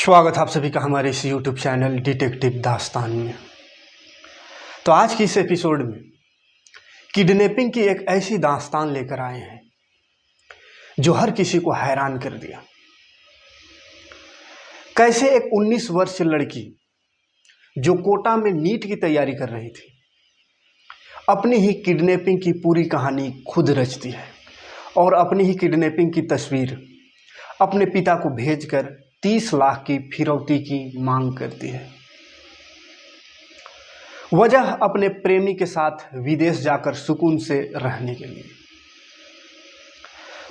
स्वागत आप सभी का हमारे इस यूट्यूब चैनल डिटेक्टिव दास्तान में। तो आज की इस एपिसोड में किडनैपिंग की एक ऐसी दास्तान लेकर आए हैं जो हर किसी को हैरान कर दिया। कैसे एक 19 वर्षीय लड़की जो कोटा में नीट की तैयारी कर रही थी अपनी ही किडनैपिंग की पूरी कहानी खुद रचती है और अपनी ही किडनैपिंग की तस्वीर अपने पिता को भेजकर 30 लाख की फिरौती की मांग करती है। वजह अपने प्रेमी के साथ विदेश जाकर सुकून से रहने के लिए।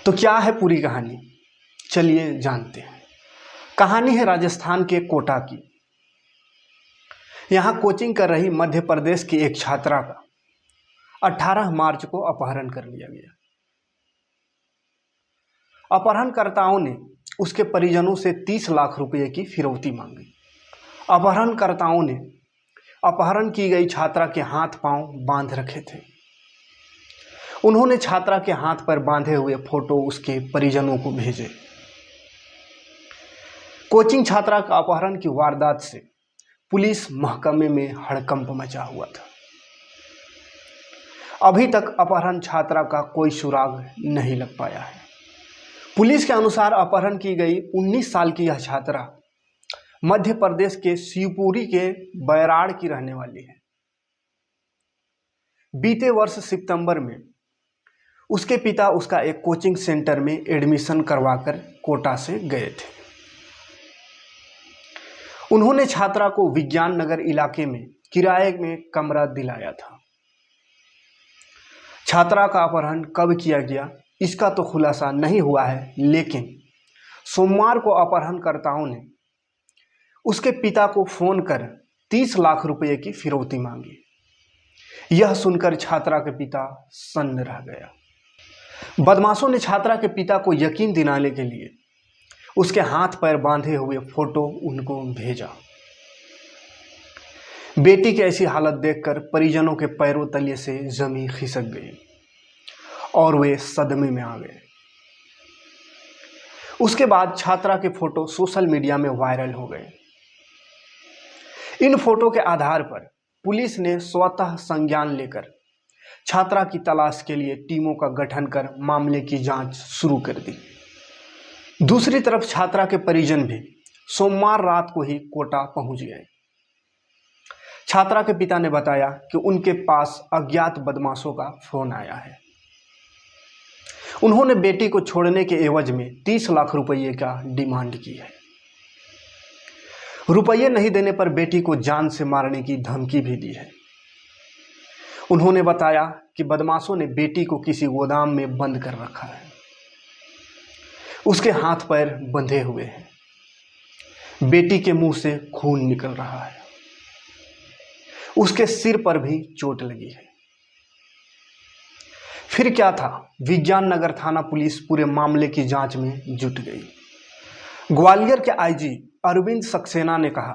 तो क्या है पूरी कहानी, चलिए जानते हैं। कहानी है राजस्थान के कोटा की। यहां कोचिंग कर रही मध्य प्रदेश की एक छात्रा का 18 मार्च को अपहरण कर लिया गया। अपहरणकर्ताओं ने उसके परिजनों से 30 लाख रुपए की फिरौती मांगी। अपहरणकर्ताओं ने अपहरण की गई छात्रा के हाथ पांव बांध रखे थे। उन्होंने छात्रा के हाथ पर बांधे हुए फोटो उसके परिजनों को भेजे। कोचिंग छात्रा का अपहरण की वारदात से पुलिस महकमे में हड़कंप मचा हुआ था। अभी तक अपहरण छात्रा का कोई सुराग नहीं लग पाया है। पुलिस के अनुसार अपहरण की गई 19 साल की यह छात्रा मध्य प्रदेश के शिवपुरी के बैराड़ की रहने वाली है। बीते वर्ष सितंबर में उसके पिता उसका एक कोचिंग सेंटर में एडमिशन करवाकर कोटा से गए थे। उन्होंने छात्रा को विज्ञान नगर इलाके में किराए में कमरा दिलाया था। छात्रा का अपहरण कब किया गया इसका तो खुलासा नहीं हुआ है, लेकिन सोमवार को अपहरणकर्ताओं ने उसके पिता को फोन कर 30 लाख रुपए की फिरौती मांगी। यह सुनकर छात्रा के पिता सन्न रह गया। बदमाशों ने छात्रा के पिता को यकीन दिलाने के लिए उसके हाथ पैर बांधे हुए फोटो उनको भेजा। बेटी की ऐसी हालत देखकर परिजनों के पैरों तले से जमीन खिसक गई और वे सदमे में आ गए। उसके बाद छात्रा के फोटो सोशल मीडिया में वायरल हो गए। इन फोटो के आधार पर पुलिस ने स्वतः संज्ञान लेकर छात्रा की तलाश के लिए टीमों का गठन कर मामले की जांच शुरू कर दी। दूसरी तरफ छात्रा के परिजन भी सोमवार रात को ही कोटा पहुंच गए। छात्रा के पिता ने बताया कि उनके पास अज्ञात बदमाशों का फोन आया है। उन्होंने बेटी को छोड़ने के एवज में 30 लाख रुपये का डिमांड की है। रुपये नहीं देने पर बेटी को जान से मारने की धमकी भी दी है। उन्होंने बताया कि बदमाशों ने बेटी को किसी गोदाम में बंद कर रखा है। उसके हाथ पैर बंधे हुए हैं। बेटी के मुंह से खून निकल रहा है। उसके सिर पर भी चोट लगी है। फिर क्या था, विज्ञान नगर थाना पुलिस पूरे मामले की जांच में जुट गई। ग्वालियर के आईजी अरविंद सक्सेना ने कहा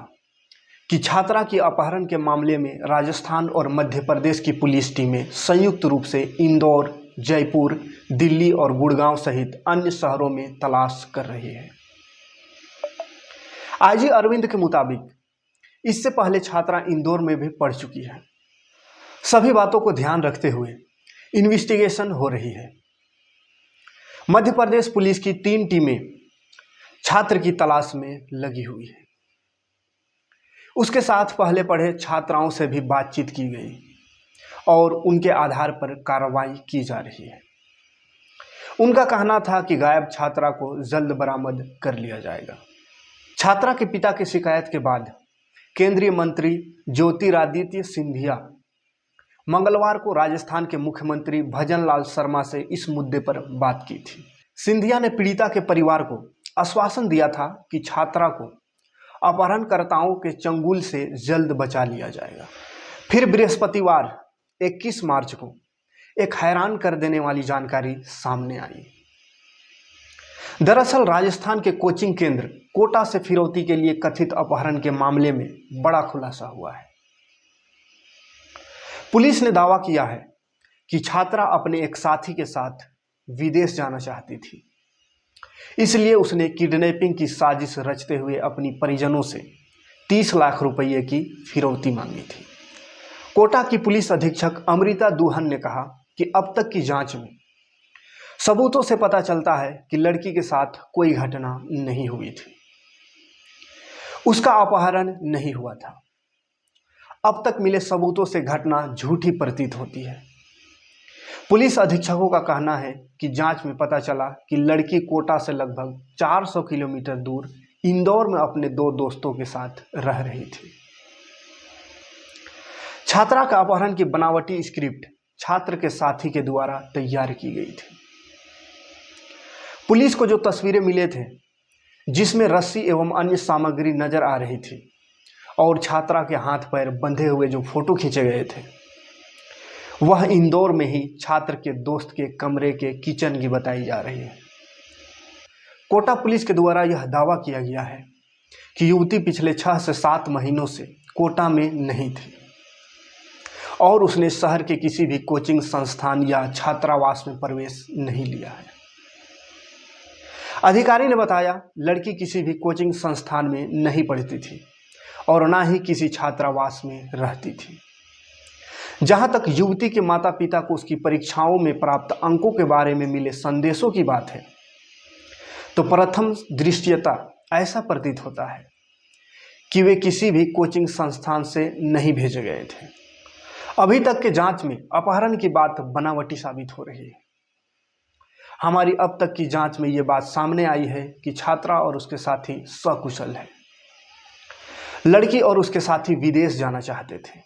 कि छात्रा की अपहरण के मामले में राजस्थान और मध्य प्रदेश की पुलिस टीमें संयुक्त रूप से इंदौर, जयपुर, दिल्ली और गुड़गांव सहित अन्य शहरों में तलाश कर रही है। आईजी अरविंद के मुताबिक इससे पहले छात्रा इंदौर में भी पढ़ चुकी है। सभी बातों को ध्यान रखते हुए इन्वेस्टिगेशन हो रही है। मध्य प्रदेश पुलिस की 3 टीमें छात्र की तलाश में लगी हुई है। उसके साथ पहले पढ़े छात्राओं से भी बातचीत की गई और उनके आधार पर कार्रवाई की जा रही है। उनका कहना था कि गायब छात्रा को जल्द बरामद कर लिया जाएगा। छात्रा के पिता की शिकायत के बाद केंद्रीय मंत्री ज्योतिरादित्य सिंधिया मंगलवार को राजस्थान के मुख्यमंत्री भजनलाल शर्मा से इस मुद्दे पर बात की थी। सिंधिया ने पीड़िता के परिवार को आश्वासन दिया था कि छात्रा को अपहरणकर्ताओं के चंगुल से जल्द बचा लिया जाएगा। फिर बृहस्पतिवार 21 मार्च को एक हैरान कर देने वाली जानकारी सामने आई। दरअसल राजस्थान के कोचिंग केंद्र कोटा से फिरौती के लिए कथित अपहरण के मामले में बड़ा खुलासा हुआ है। पुलिस ने दावा किया है कि छात्रा अपने एक साथी के साथ विदेश जाना चाहती थी इसलिए उसने किडनैपिंग की साजिश रचते हुए अपनी परिजनों से 30 लाख रुपये की फिरौती मांगी थी। कोटा की पुलिस अधीक्षक अमृता दुहन ने कहा कि अब तक की जांच में सबूतों से पता चलता है कि लड़की के साथ कोई घटना नहीं हुई थी, उसका अपहरण नहीं हुआ था। अब तक मिले सबूतों से घटना झूठी प्रतीत होती है। पुलिस अधीक्षकों का कहना है कि जांच में पता चला कि लड़की कोटा से लगभग 400 किलोमीटर दूर इंदौर में अपने 2 दोस्तों के साथ रह रही थी। छात्रा का अपहरण की बनावटी स्क्रिप्ट छात्र के साथी के द्वारा तैयार की गई थी। पुलिस को जो तस्वीरें मिले थे जिसमें रस्सी एवं अन्य सामग्री नजर आ रही थी और छात्रा के हाथ पैर बंधे हुए जो फोटो खींचे गए थे, वह इंदौर में ही छात्र के दोस्त के कमरे के किचन की बताई जा रही है। कोटा पुलिस के द्वारा यह दावा किया गया है कि युवती पिछले 6 से 7 महीनों से कोटा में नहीं थी और उसने शहर के किसी भी कोचिंग संस्थान या छात्रावास में प्रवेश नहीं लिया है। अधिकारी ने बताया लड़की किसी भी कोचिंग संस्थान में नहीं पढ़ती थी और ना ही किसी छात्रावास में रहती थी। जहां तक युवती के माता पिता को उसकी परीक्षाओं में प्राप्त अंकों के बारे में मिले संदेशों की बात है, तो प्रथम दृष्टया ऐसा प्रतीत होता है कि वे किसी भी कोचिंग संस्थान से नहीं भेजे गए थे। अभी तक के जांच में अपहरण की बात बनावटी साबित हो रही है। हमारी अब तक की जांच में ये बात सामने आई है कि छात्रा और उसके साथी सकुशल है। लड़की और उसके साथी विदेश जाना चाहते थे,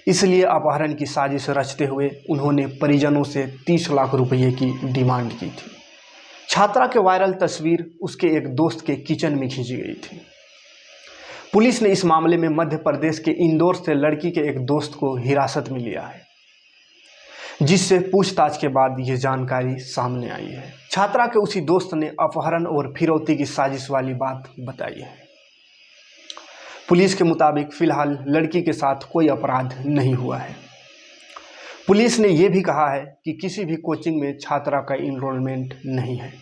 इसलिए अपहरण की साजिश रचते हुए उन्होंने परिजनों से 30 लाख रुपये की डिमांड की थी। छात्रा के वायरल तस्वीर उसके एक दोस्त के किचन में खींची गई थी। पुलिस ने इस मामले में मध्य प्रदेश के इंदौर से लड़की के एक दोस्त को हिरासत में लिया है, जिससे पूछताछ के बाद ये जानकारी सामने आई है। छात्रा के उसी दोस्त ने अपहरण और फिरौती की साजिश वाली बात बताई है। पुलिस के मुताबिक फिलहाल लड़की के साथ कोई अपराध नहीं हुआ है। पुलिस ने यह भी कहा है कि किसी भी कोचिंग में छात्रा का इनरोलमेंट नहीं है।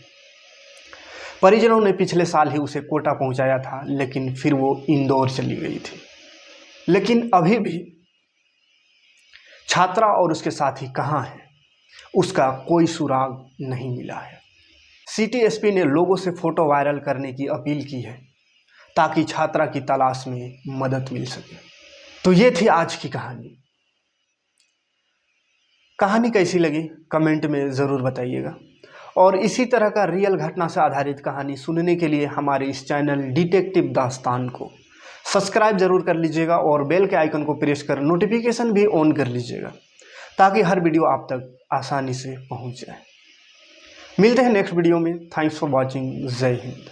परिजनों ने पिछले साल ही उसे कोटा पहुंचाया था, लेकिन फिर वो इंदौर चली गई थी। लेकिन अभी भी छात्रा और उसके साथी कहाँ हैं, उसका कोई सुराग नहीं मिला है। सिटी एसपी ने लोगों से फोटो वायरल करने की अपील की है ताकि छात्रा की तलाश में मदद मिल सके। तो ये थी आज की कहानी। कहानी कैसी लगी कमेंट में ज़रूर बताइएगा, और इसी तरह का रियल घटना से आधारित कहानी सुनने के लिए हमारे इस चैनल डिटेक्टिव दास्तान को सब्सक्राइब जरूर कर लीजिएगा और बेल के आइकन को प्रेस कर नोटिफिकेशन भी ऑन कर लीजिएगा ताकि हर वीडियो आप तक आसानी से पहुंच जाए। मिलते हैं नेक्स्ट वीडियो में। Thanks for watching. जय हिंद।